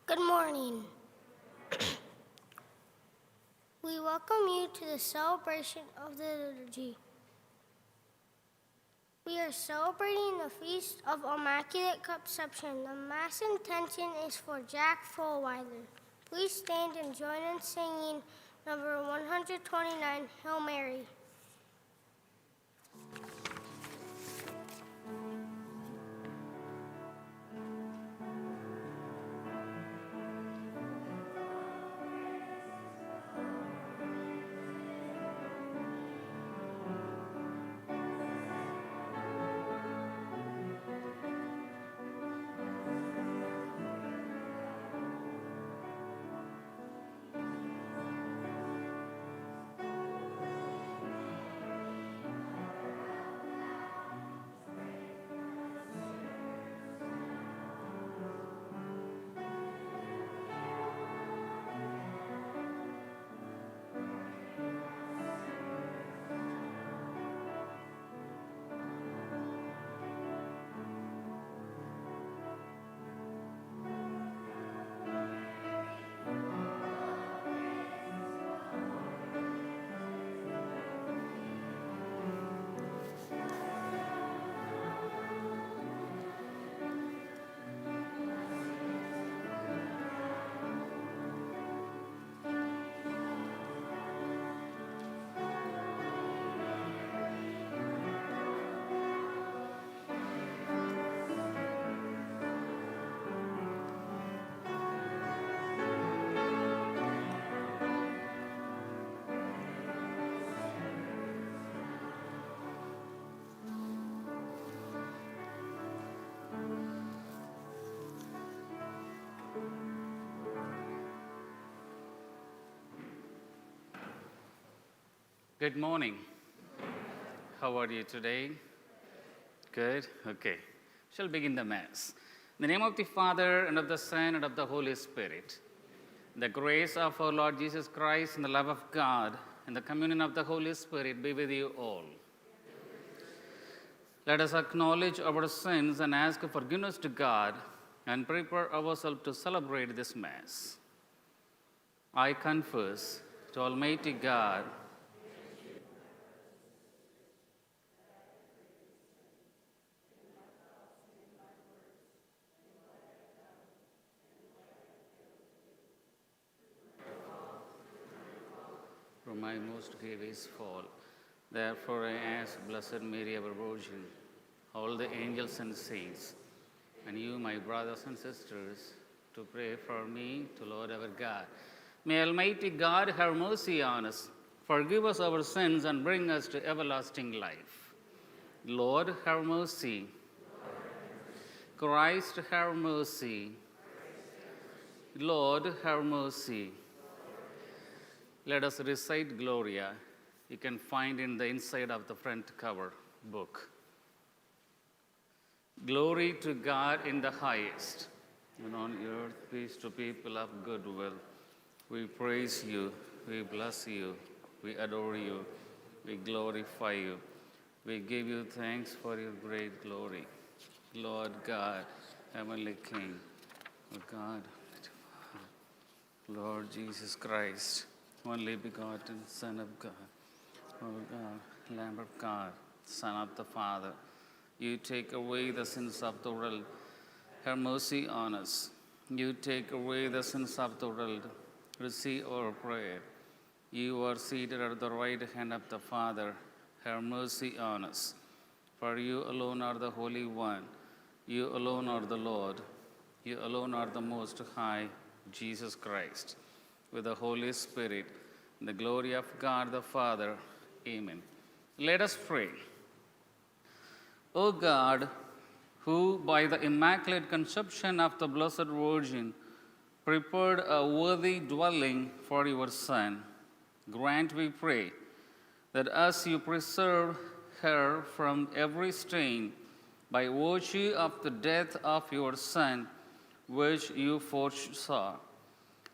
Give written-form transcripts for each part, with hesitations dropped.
Good morning. We welcome you to the celebration of the liturgy. We are celebrating the Feast of Immaculate Conception. The Mass intention is for Jack Fullweiler. Please stand and join in singing number 129, Hail Mary. Good morning. How are you today? Good? Okay. Shall begin the Mass. In the name of the Father, and of the Son, and of the Holy Spirit. The grace of our Lord Jesus Christ, and the love of God, and the communion of the Holy Spirit be with you all. Let us acknowledge our sins and ask forgiveness to God, and prepare ourselves to celebrate this Mass. I confess to Almighty God from my most grievous fault. Therefore I ask Blessed Mary, our Virgin, all the angels and saints, and you, my brothers and sisters, to pray for me to Lord our God. May Almighty God have mercy on us, forgive us our sins, and bring us to everlasting life. Lord, have mercy. Christ, have mercy. Lord, have mercy. Let us recite Gloria. You can find in the inside of the front cover book. Glory to God in the highest, and on earth peace to people of good will. We praise you, we bless you, we adore you, we glorify you. We give you thanks for your great glory. Lord God, Heavenly King, O God, Lord Jesus Christ, only begotten Son of God, O God, Lamb of God, Son of the Father, you take away the sins of the world. Have mercy on us. You take away the sins of the world. Receive our prayer. You are seated at the right hand of the Father. Have mercy on us. For you alone are the Holy One. You alone are the Lord. You alone are the Most High, Jesus Christ. With the Holy Spirit, in the glory of God the Father. Amen. Let us pray. O God, who by the Immaculate Conception of the Blessed Virgin prepared a worthy dwelling for your Son, grant, we pray, that as you preserve her from every stain by virtue of the death of your Son, which you foresaw,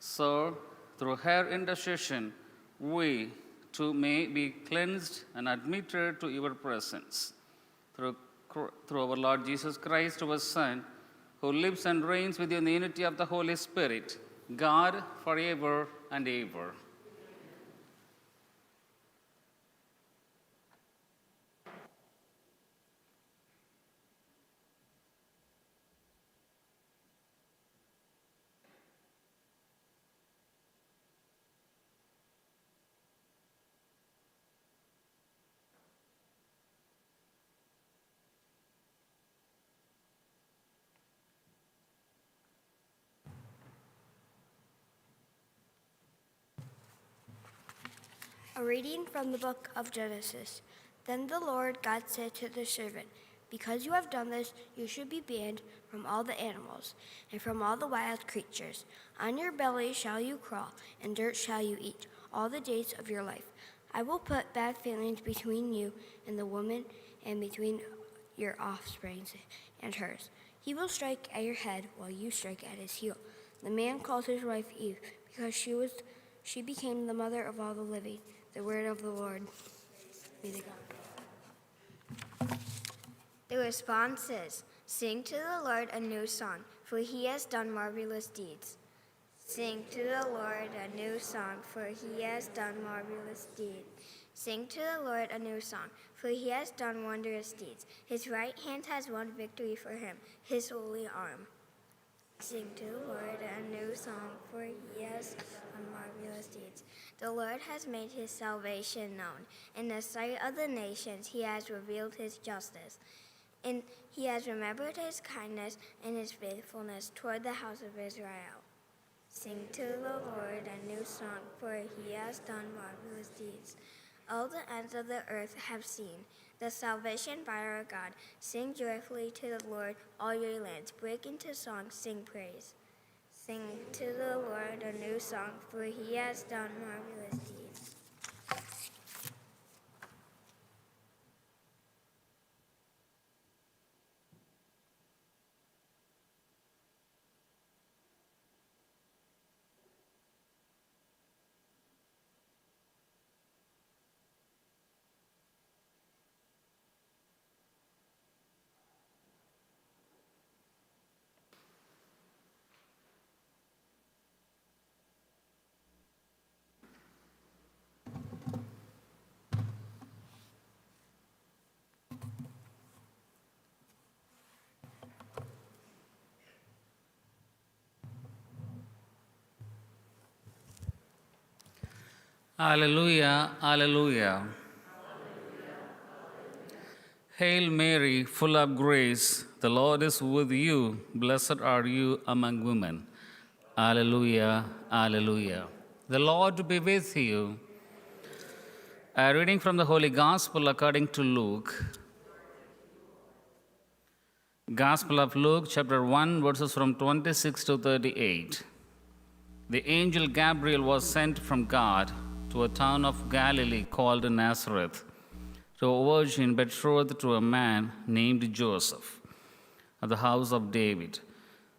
so through her intercession, we too may be cleansed and admitted to your presence. Through our Lord Jesus Christ, our Son, who lives and reigns with you in the unity of the Holy Spirit, God, forever and ever. A reading from the book of Genesis. Then the Lord God said to the serpent, "Because you have done this, you should be banned from all the animals and from all the wild creatures. On your belly shall you crawl, and dirt shall you eat all the days of your life. I will put bad feelings between you and the woman, and between your offspring and hers. He will strike at your head, while you strike at his heel." The man called his wife Eve, because she became the mother of all the living. The word of the Lord. Be to God. The response is, "Sing to the Lord a new song, for he has done marvelous deeds." Sing to the Lord a new song, for he has done marvelous deeds. Sing to the Lord a new song, for he has done wondrous deeds. His right hand has won victory for him, his holy arm. Sing to the Lord a new song, for he has done marvelous deeds. The Lord has made his salvation known. In the sight of the nations, he has revealed his justice. And he has remembered his kindness and his faithfulness toward the house of Israel. Sing to the Lord a new song, for he has done marvelous deeds. All the ends of the earth have seen the salvation by our God. Sing joyfully to the Lord, all your lands. Break into song, sing praise. Sing to the Lord a new song, for he has done marvelous deeds. Alleluia, alleluia. Hail Mary, full of grace, the Lord is with you. Blessed are you among women. Alleluia, alleluia. The Lord be with you. A reading from the Holy Gospel according to Luke. Gospel of Luke, chapter 1, verses from 26 to 38. The angel Gabriel was sent from God to a town of Galilee called Nazareth, to a virgin betrothed to a man named Joseph, of the house of David.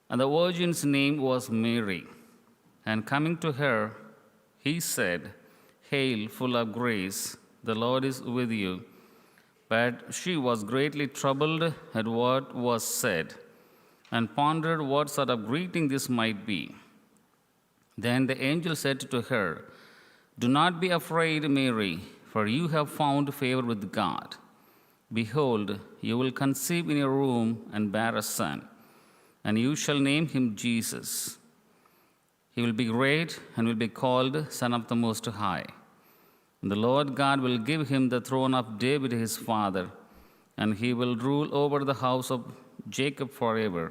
And the virgin's name was Mary. And coming to her, he said, "Hail, full of grace, the Lord is with you." But she was greatly troubled at what was said, and pondered what sort of greeting this might be. Then the angel said to her, "Do not be afraid, Mary, for you have found favor with God. Behold, you will conceive in your womb and bear a son, and you shall name him Jesus. He will be great and will be called Son of the Most High. And the Lord God will give him the throne of David his father, and he will rule over the house of Jacob forever,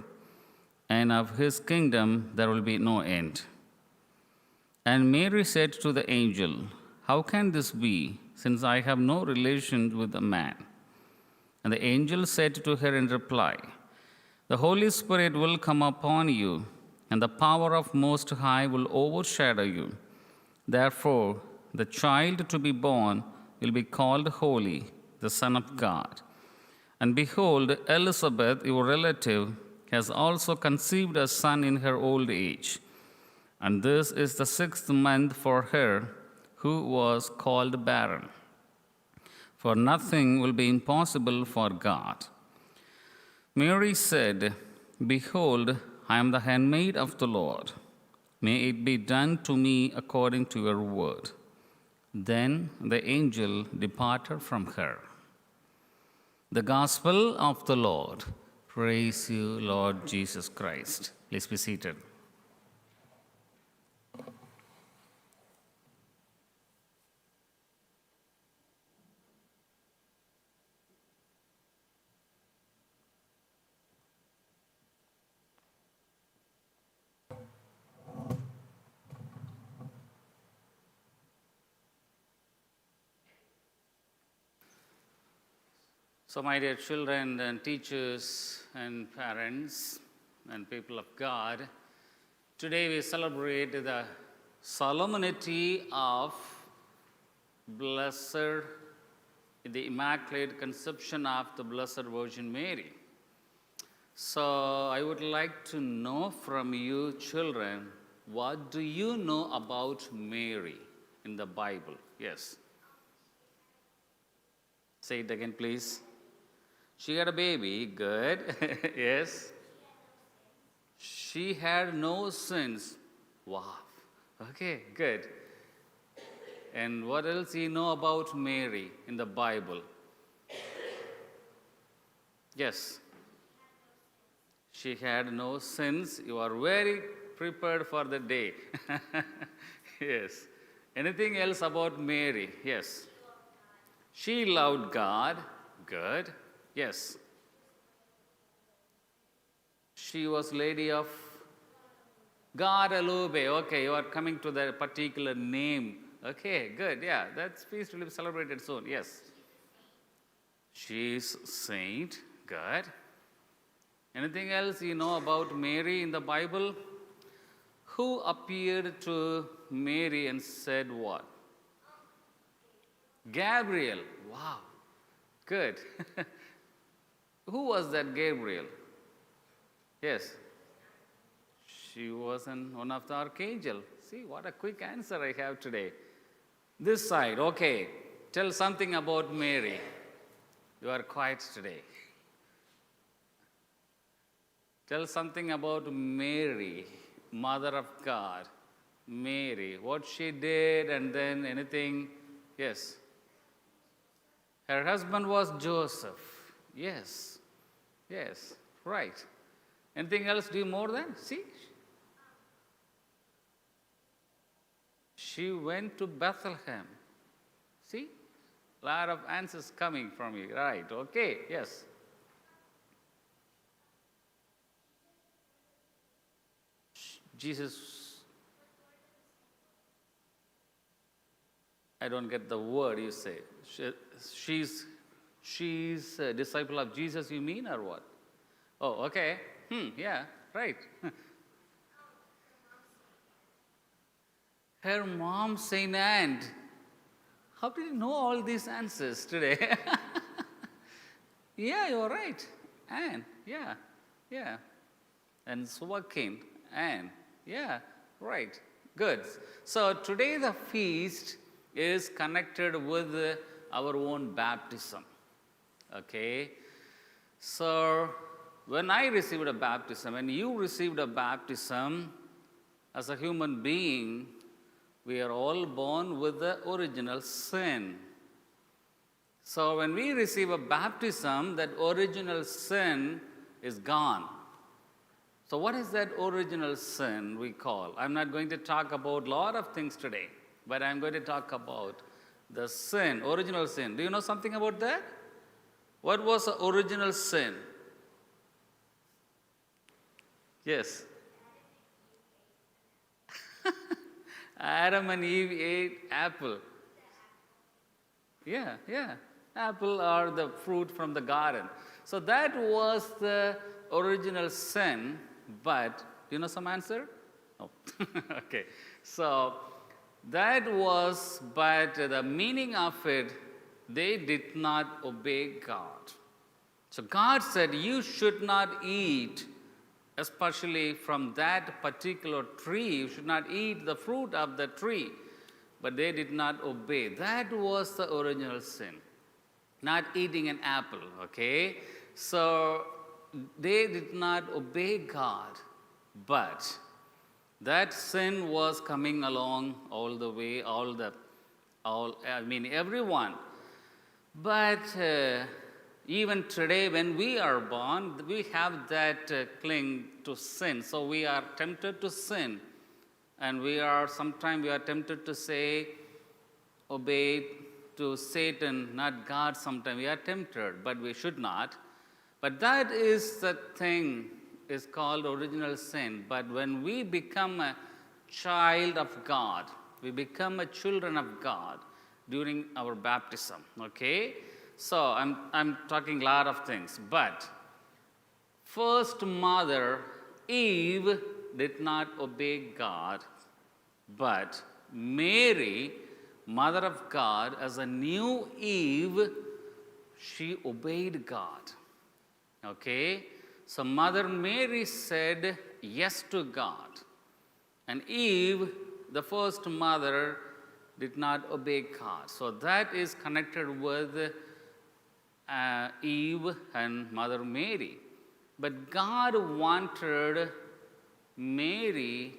and of his kingdom there will be no end." And Mary said to the angel, "How can this be, since I have no relation with a man?" And the angel said to her in reply, "The Holy Spirit will come upon you, and the power of Most High will overshadow you. Therefore, the child to be born will be called Holy, the Son of God. And behold, Elizabeth, your relative, has also conceived a son in her old age. And this is the 6th month for her who was called barren. For nothing will be impossible for God." Mary said, Behold, I am the handmaid of the Lord. May it be done to me according to your word. Then the angel departed from her. The gospel of the Lord. Praise you, Lord Jesus Christ. Please be seated. So, my dear children and teachers and parents and people of God, today we celebrate the solemnity of Blessed, the Immaculate Conception of the Blessed Virgin Mary. So, I would like to know from you, children, what do you know about Mary in the Bible? Yes. Say it again, please. She had a baby, good. Yes. She had no sins. Wow. Okay, good. And what else you know about Mary in the Bible? Yes. She had no sins. You are very prepared for the day. Yes. Anything else about Mary? Yes. She loved God. Good. Yes. She was Lady of Guadalupe. Okay, you are coming to the particular name. Okay, good. Yeah, that feast will be celebrated soon. Yes. She's saint. Good. Anything else you know about Mary in the Bible? Who appeared to Mary and said what? Gabriel. Wow. Good. Who was that Gabriel? Yes. She was one of the archangel. See, what a quick answer I have today. This side, okay. Tell something about Mary. You are quiet today. Tell something about Mary, Mother of God. Mary, what she did, and then anything. Yes. Her husband was Joseph. Yes. Yes, right. Anything else do more than? See? She went to Bethlehem. See? A lot of answers coming from you. Right, okay, yes. Jesus, I don't get the word you say. She's a disciple of Jesus, you mean, or what? Oh, okay. Yeah, right. Her mom, Saint Anne. How did you know all these answers today? Yeah, you're right. Anne, yeah. And Suwakin, Anne, yeah, right. Good. So today the feast is connected with our own baptism. Okay, so when I received a baptism, and you received a baptism, as a human being, we are all born with the original sin. So when we receive a baptism, that original sin is gone. So what is that original sin we call? I'm not going to talk about a lot of things today, but I'm going to talk about the sin, original sin. Do you know something about that? What was the original sin? Yes. Adam and Eve ate apple. Yeah. Apple or the fruit from the garden. So that was the original sin, but do you know some answer? Oh, okay. So that was, but the meaning of it, they did not obey God. So God said, you should not eat, especially from that particular tree. You should not eat the fruit of the tree. But they did not obey. That was the original sin. Not eating an apple, okay? So they did not obey God, but that sin was coming along all the way, everyone. But even today, when we are born, we have that cling to sin. So we are tempted to sin. And sometimes we are tempted to say, obey to Satan, not God. Sometimes we are tempted, but we should not. But that is the thing, is called original sin. But when we become a child of God, we become a children of God during our baptism, okay? So I'm talking a lot of things. But first mother, Eve, did not obey God, but Mary, mother of God, as a new Eve, she obeyed God. Okay? So Mother Mary said yes to God. And Eve, the first mother, did not obey God. So that is connected with Eve and Mother Mary. But God wanted Mary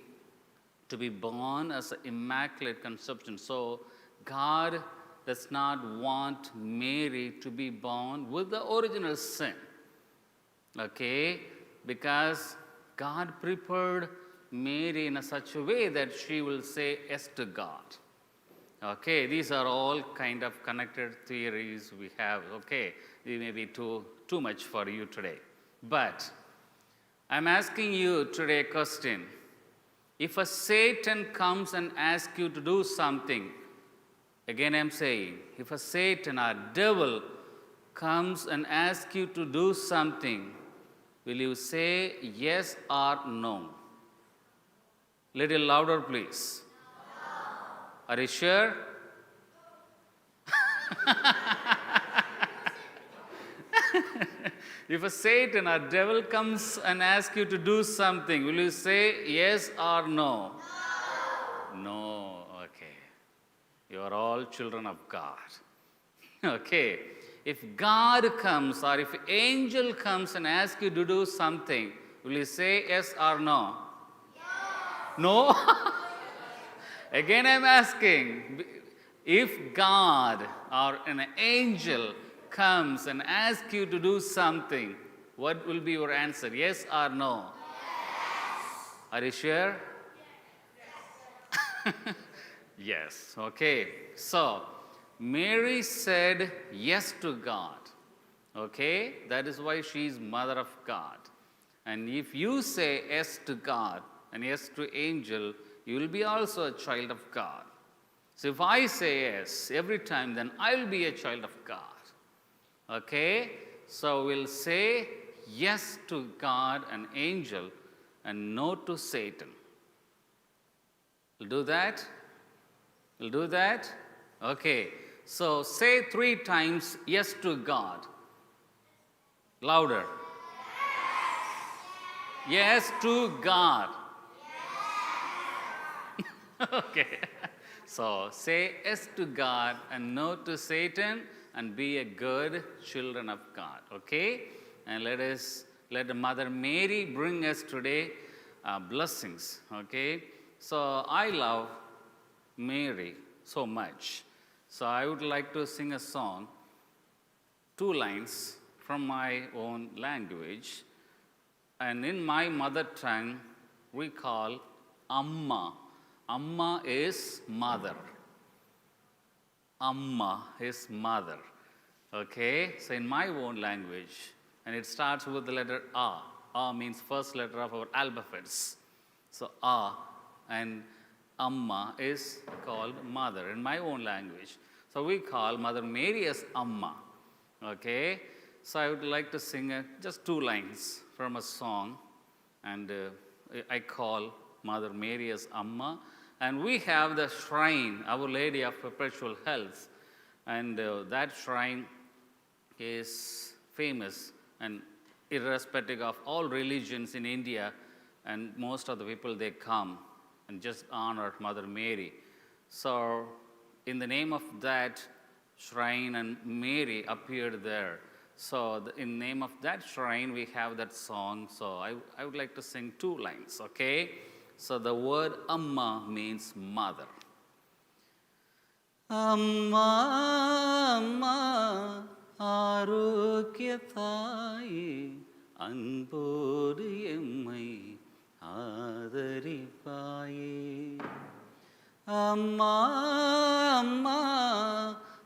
to be born as an immaculate conception. So God does not want Mary to be born with the original sin. Okay? Because God prepared Mary in such a way that she will say yes to God. Okay, these are all kind of connected theories we have. Okay, it may be too much for you today. But I'm asking you today a question. If a Satan comes and asks you to do something, again I'm saying, if a Satan or devil comes and asks you to do something, will you say yes or no? Little louder, please. No. Are you sure? If a Satan or devil comes and asks you to do something, will you say yes or no? No. No, okay. You are all children of God. Okay. If God comes or if angel comes and asks you to do something, will you say yes or no? Yes. No? Again I'm asking, if God or an angel comes and asks you to do something, what will be your answer? Yes or no? Yes. Are you sure? Yes. Yes. Okay. So, Mary said yes to God. Okay? That is why she is mother of God. And if you say yes to God and yes to angel, you will be also a child of God. So if I say yes every time, then I will be a child of God. Okay? So we'll say yes to God and angel and no to Satan. We'll do that? We'll do that? Okay. So say 3 times yes to God. Louder. Yes to God. Okay. So say yes to God and no to Satan and be a good children of God. Okay? And let Mother Mary bring us today blessings. Okay? So I love Mary so much. So I would like to sing a song, 2 lines from my own language. And in my mother tongue, we call Amma. Amma is mother. Amma is mother. Okay? So in my own language, and it starts with the letter A. A means first letter of our alphabets. So A and Amma is called mother in my own language. So we call Mother Mary as Amma. Okay? So I would like to sing just 2 lines from a song. And I call Mother Mary as Amma. And we have the shrine, Our Lady of Perpetual Health. And that shrine is famous and irrespective of all religions in India. And most of the people, they come and just honor Mother Mary. So in the name of that shrine, and Mary appeared there. So in name of that shrine, we have that song. So I would like to sing 2 lines, okay? So the word Amma means mother. Amma, Amma, Arogyathaye, Anbodu Emmai, Adaripaye. Amma, Amma,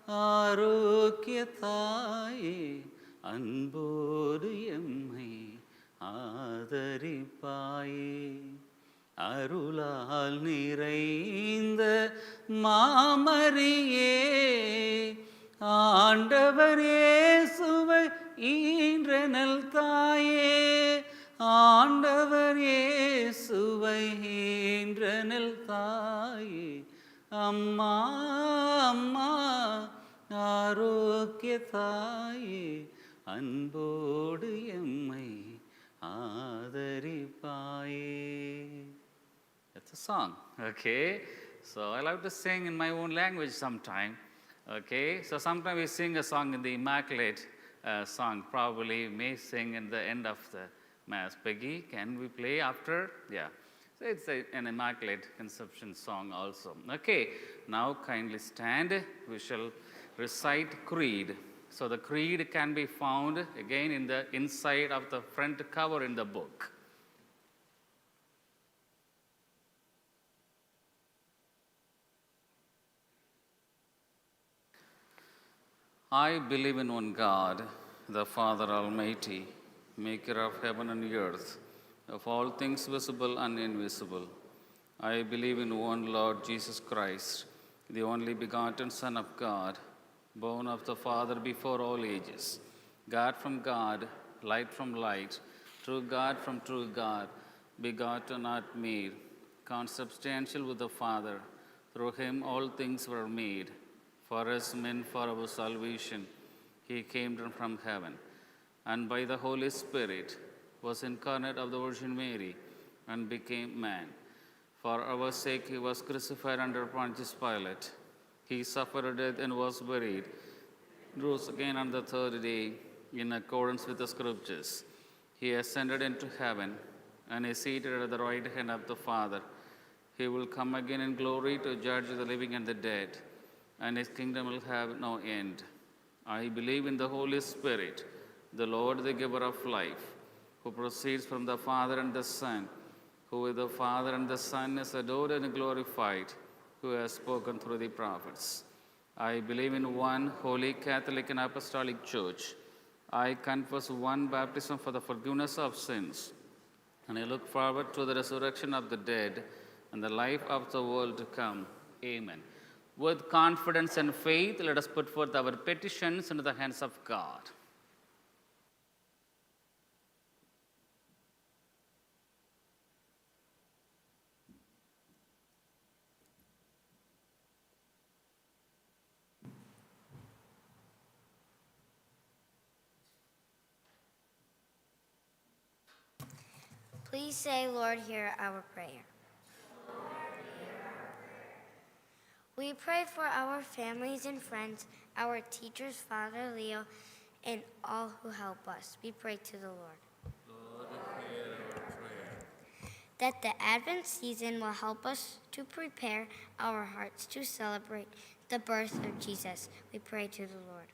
Arogyathaye, Anbodu Emmai, Adaripaye. அருளால் நிறைந்த மாமரியே ஆண்டவர் இயேசுவை ஈன்றனல் தாயே ஆண்டவர் இயேசுவை ஈன்றனல் தாயே அம்மா அம்மா ஆரோக்கிய தாயே அன்போடு எம்மை ஆதரிப்பாயே. That's a song, okay? So I love to sing in my own language sometime, okay? So sometimes we sing a song in the Immaculate song, probably may sing in the end of the Mass. Peggy, can we play after? Yeah. So it's an Immaculate Conception song also. Okay, now kindly stand. We shall recite Creed. So the Creed can be found again in the inside of the front cover in the book. I believe in one God, the Father Almighty, maker of heaven and earth, of all things visible and invisible. I believe in one Lord Jesus Christ, the only begotten Son of God, born of the Father before all ages, God from God, light from light, true God from true God, begotten, not made, consubstantial with the Father. Through him all things were made. For us men, for our salvation, he came down from heaven, and by the Holy Spirit was incarnate of the Virgin Mary and became man. For our sake he was crucified under Pontius Pilate. He suffered death and was buried, rose again on the 3rd day in accordance with the Scriptures. He ascended into heaven and is seated at the right hand of the Father. He will come again in glory to judge the living and the dead, and his kingdom will have no end. I believe in the Holy Spirit, the Lord, the giver of life, who proceeds from the Father and the Son, who with the Father and the Son is adored and glorified, who has spoken through the prophets. I believe in one holy Catholic and Apostolic Church. I confess one baptism for the forgiveness of sins, and I look forward to the resurrection of the dead and the life of the world to come. Amen. With confidence and faith, let us put forth our petitions into the hands of God. Please say, Lord, hear our prayer. We pray for our families and friends, our teachers, Father Leo, and all who help us. We pray to the Lord. Lord, hear our prayer. That the Advent season will help us to prepare our hearts to celebrate the birth of Jesus. We pray to the Lord.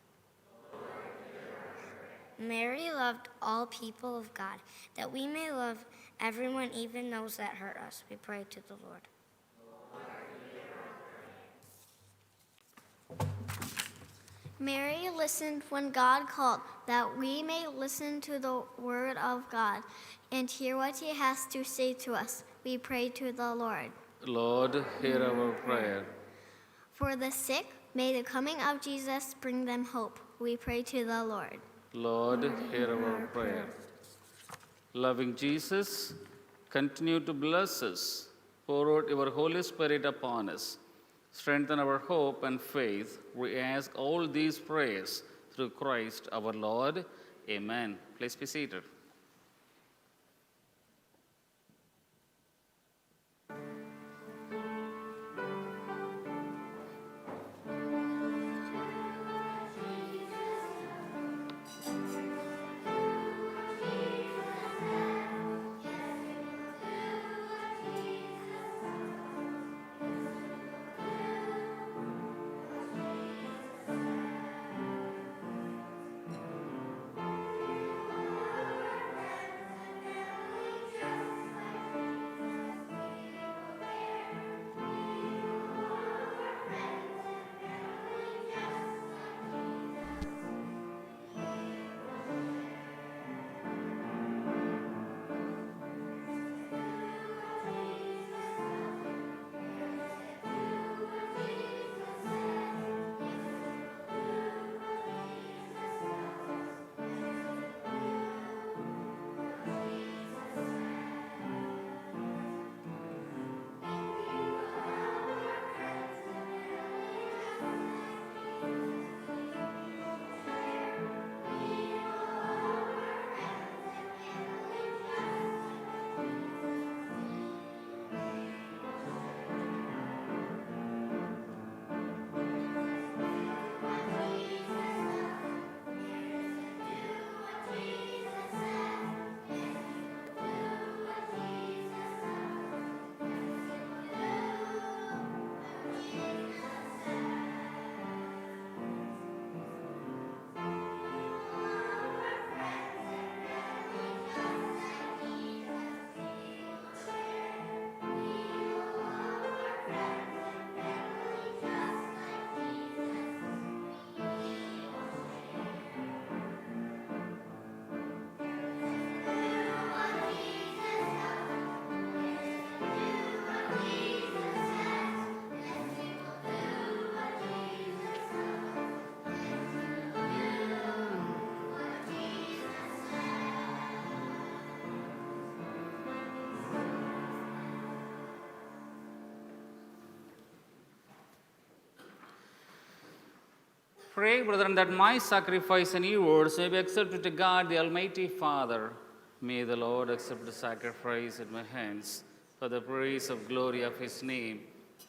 Mary loved all people of God, that we may love everyone, even those that hurt us. We pray to the Lord. Mary listened when God called, that we may listen to the word of God and hear what he has to say to us. We pray to the Lord. Lord, hear our prayer. For the sick, may the coming of Jesus bring them hope. We pray to the Lord. Lord, hear our prayer. Loving Jesus, continue to bless us. Pour out your Holy Spirit upon us. Strengthen our hope and faith. We ask all these prayers through Christ our Lord. Amen. Please be seated. Pray, brethren, that my sacrifice and yours may be accepted to God, the Almighty Father. May the Lord accept the sacrifice at my hands for the praise of glory of his name,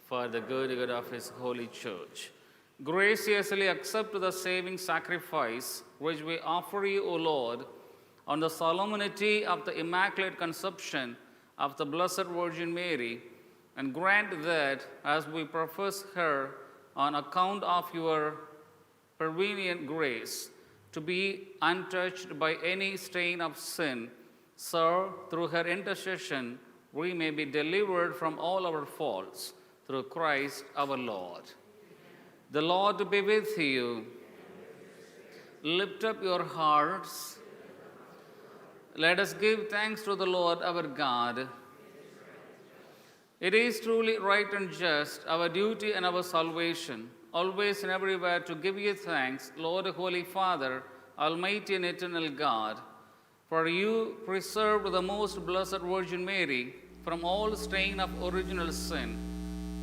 for the good of his holy church. Graciously accept the saving sacrifice which we offer you, O Lord, on the solemnity of the Immaculate Conception of the Blessed Virgin Mary, and grant that as we profess her on account of your prevenient grace, to be untouched by any stain of sin, so through her intercession we may be delivered from all our faults, through Christ our Lord. The Lord be with you. Lift up your hearts. Let us give thanks to the Lord our God. It is truly right and just, our duty and our salvation, always and everywhere to give you thanks, Lord, Holy Father, Almighty and eternal God, for you preserved the most blessed Virgin Mary from all stain of original sin,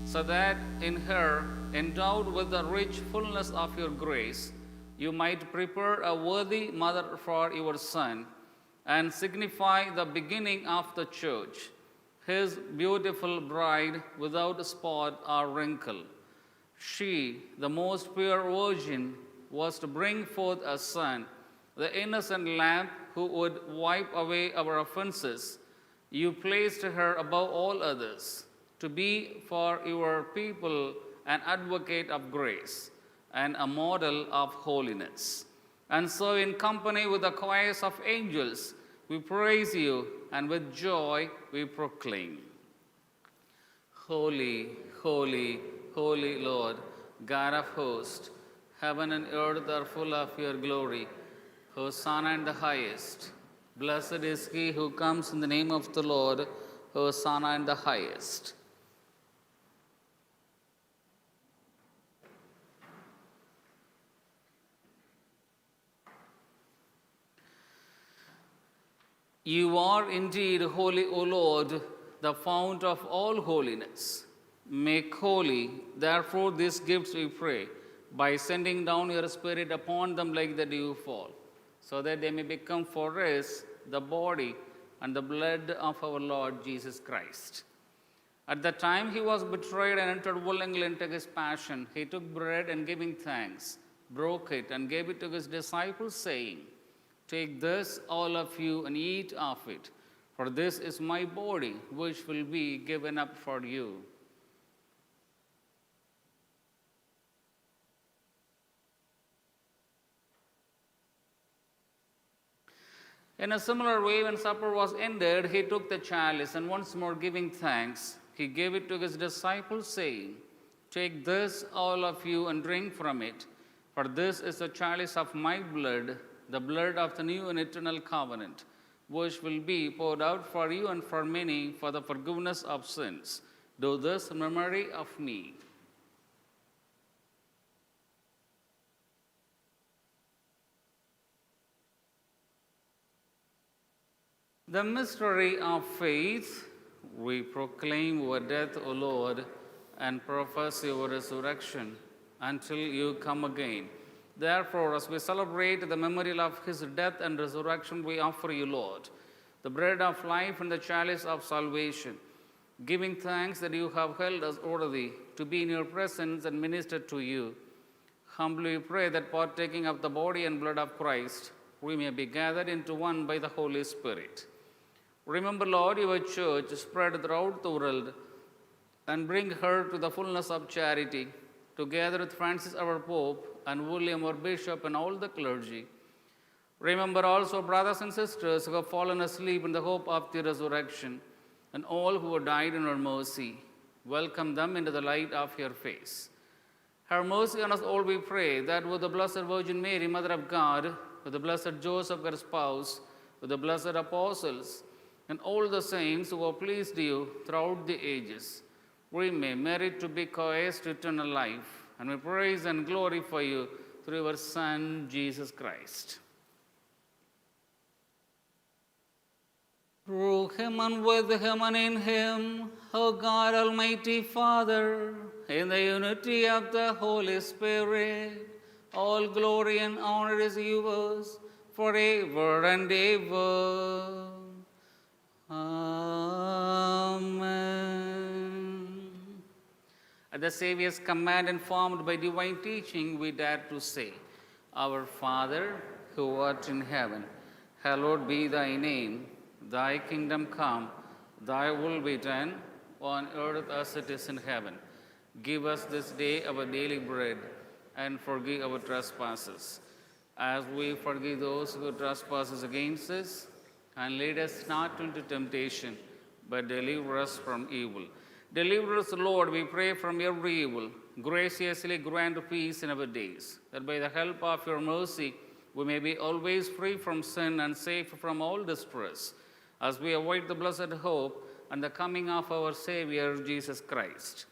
so that in her, endowed with the rich fullness of your grace, you might prepare a worthy mother for your Son, and signify the beginning of the Church, his beautiful bride without spot or wrinkle. She, the most pure Virgin, was to bring forth a Son, the innocent Lamb who would wipe away our offenses. You placed her above all others, to be for your people an advocate of grace and a model of holiness. And so, in company with the choirs of angels, we praise you, and with joy we proclaim, Holy, holy, holy Lord, God of hosts, heaven and earth are full of your glory. Hosanna in the highest. Blessed is he who comes in the name of the Lord. Hosanna in the highest. You are indeed holy, O Lord, the fount of all holiness. Make holy, therefore, these gifts, we pray, by sending down your Spirit upon them like the dewfall, so that they may become for us the body and the blood of our Lord Jesus Christ. At the time he was betrayed and entered willingly into his passion, he took bread and giving thanks, broke it and gave it to his disciples, saying, Take this, all of you, and eat of it, for this is my body, which will be given up for you. In a similar way, when supper was ended, he took the chalice, and once more giving thanks, he gave it to his disciples, saying, Take this, all of you, and drink from it, for this is the chalice of my blood, the blood of the new and eternal covenant, which will be poured out for you and for many for the forgiveness of sins. Do this in memory of me. The mystery of faith, we proclaim your death, O Lord, and profess your resurrection until you come again. Therefore, as we celebrate the memorial of his death and resurrection, we offer you, Lord, the bread of life and the chalice of salvation, giving thanks that you have held us worthy to be in your presence and minister to you. Humbly pray that partaking of the body and blood of Christ, we may be gathered into one by the Holy Spirit. Remember, Lord, your church spread throughout the world, and bring her to the fullness of charity, together with Francis our Pope, and William our Bishop, and all the clergy. Remember also brothers and sisters who have fallen asleep in the hope of the resurrection, and all who have died in your mercy. Welcome them into the light of your face. Have mercy on us all, we pray, that with the Blessed Virgin Mary, Mother of God, with the Blessed Joseph, her spouse, with the blessed apostles, and all the saints who have pleased you throughout the ages, we may merit to be co-heirs to eternal life, and we praise and glorify you through your Son, Jesus Christ. Through him and with him and in him, O God, Almighty Father, in the unity of the Holy Spirit, All glory and honor is yours forever and ever. Amen. At the Savior's command, informed by divine teaching, we dare to say, Our Father, who art in heaven, hallowed be thy name. Thy kingdom come, thy will be done, on earth as it is in heaven. Give us this day our daily bread, and forgive our trespasses, as we forgive those who trespass against us. And lead us not into temptation, but deliver us from evil. Deliver us, Lord, we pray, from every evil. Graciously grant peace in our days, that by the help of your mercy we may be always free from sin and safe from all distress, as we await the blessed hope and the coming of our Savior, Jesus Christ.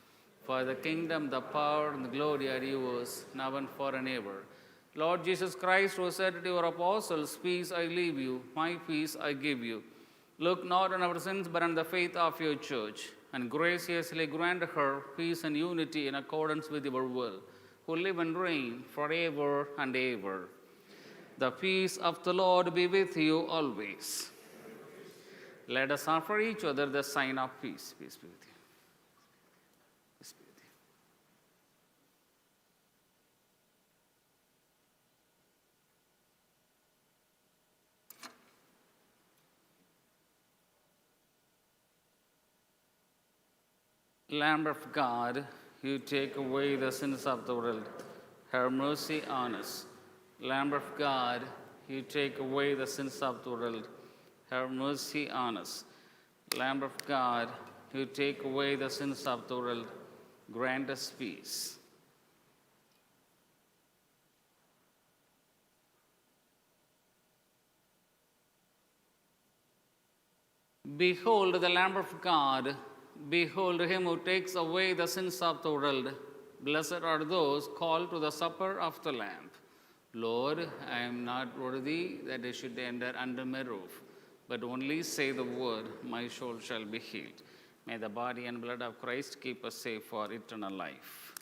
For the kingdom, the power, and the glory are yours, now and forever. Lord Jesus Christ, who said to your apostles, Peace I leave you, my peace I give you. Look not on our sins, but on the faith of your church, and graciously grant her peace and unity in accordance with your will, who live and reign forever and ever. The peace of the Lord be with you always. Let us offer each other the sign of peace. Peace be with you. Peace be with you. Lamb of God, you take away the sins of the world. Have mercy on us. Lamb of God, you take away the sins of the world. Have mercy on us. Lamb of God, you take away the sins of the world. Grant us peace. Behold the Lamb of God. Behold him who takes away the sins of the world. Blessed are those called to the supper of the Lamb. Lord, I am not worthy that I should enter under my roof, but only say the word, my soul shall be healed. May the body and blood of Christ keep us safe for eternal life.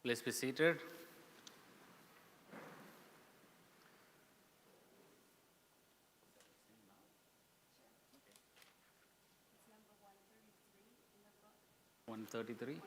Please be seated. It's number 133. 133.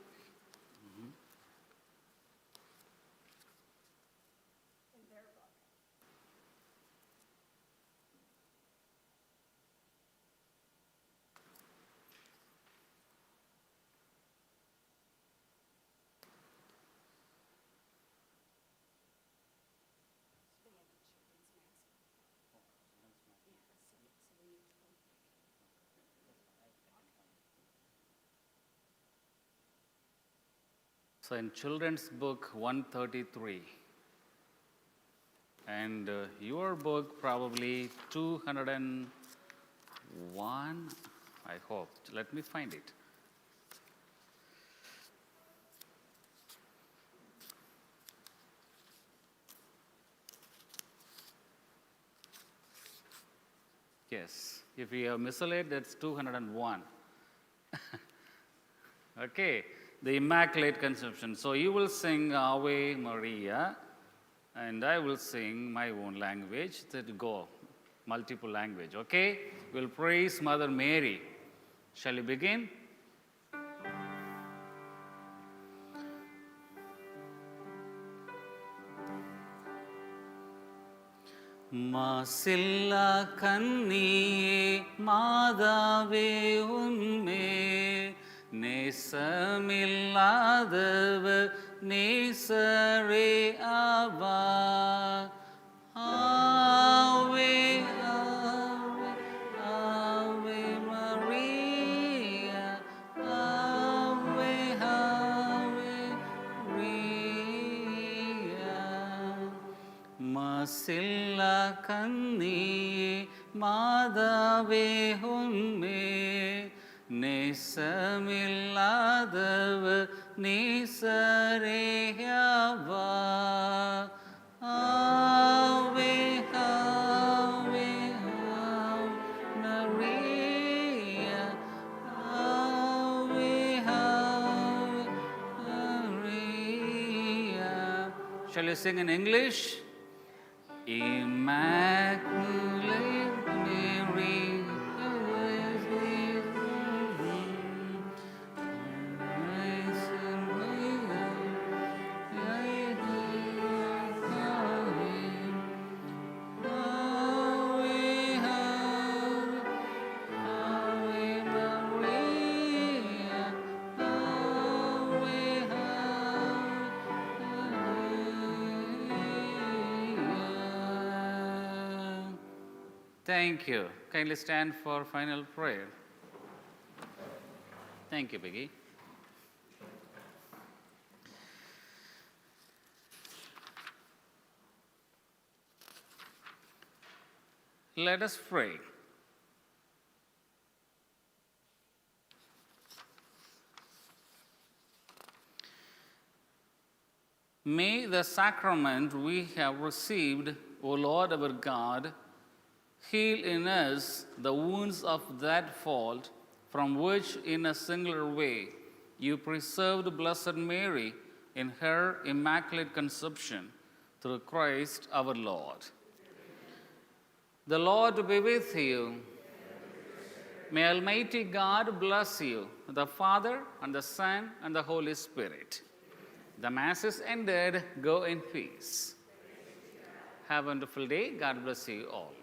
So in children's book 133, and your book probably 201, I hope. Let me find it. Yes, if we have missaled, that's 201. Okay, the Immaculate Conception. So you will sing Ave Maria, and I will sing my own language. That go, multiple language. Okay, we'll praise Mother Mary. Shall we begin? മാസില്ല കന്നിയേ മാതാവേ ഉന്മേ നേസമില്ലാതവർ നേസരേ അവ ആവേ ആവേ ആവേ മറിയ ആവേ ആവേ മറിയ മാസില്ല കന്നിയേ മാതാവേ ഉന്മേ നേസമില്ലാതവർ നേസരേയവ ആവേ ആവേ മറിയ ആവേ ആവേ Mariya. Shall you sing in English? Immaculate Mary, Thank you. Kindly stand for final prayer. Thank you, Peggy. Let us pray. May the sacrament we have received, O Lord our God, heal in us the wounds of that fault from which, in a singular way, you preserved Blessed Mary in her immaculate conception through Christ our Lord. The Lord be with you. May Almighty God bless you, the Father and the Son and the Holy Spirit. The Mass is ended. Go in peace. Have a wonderful day. God bless you all.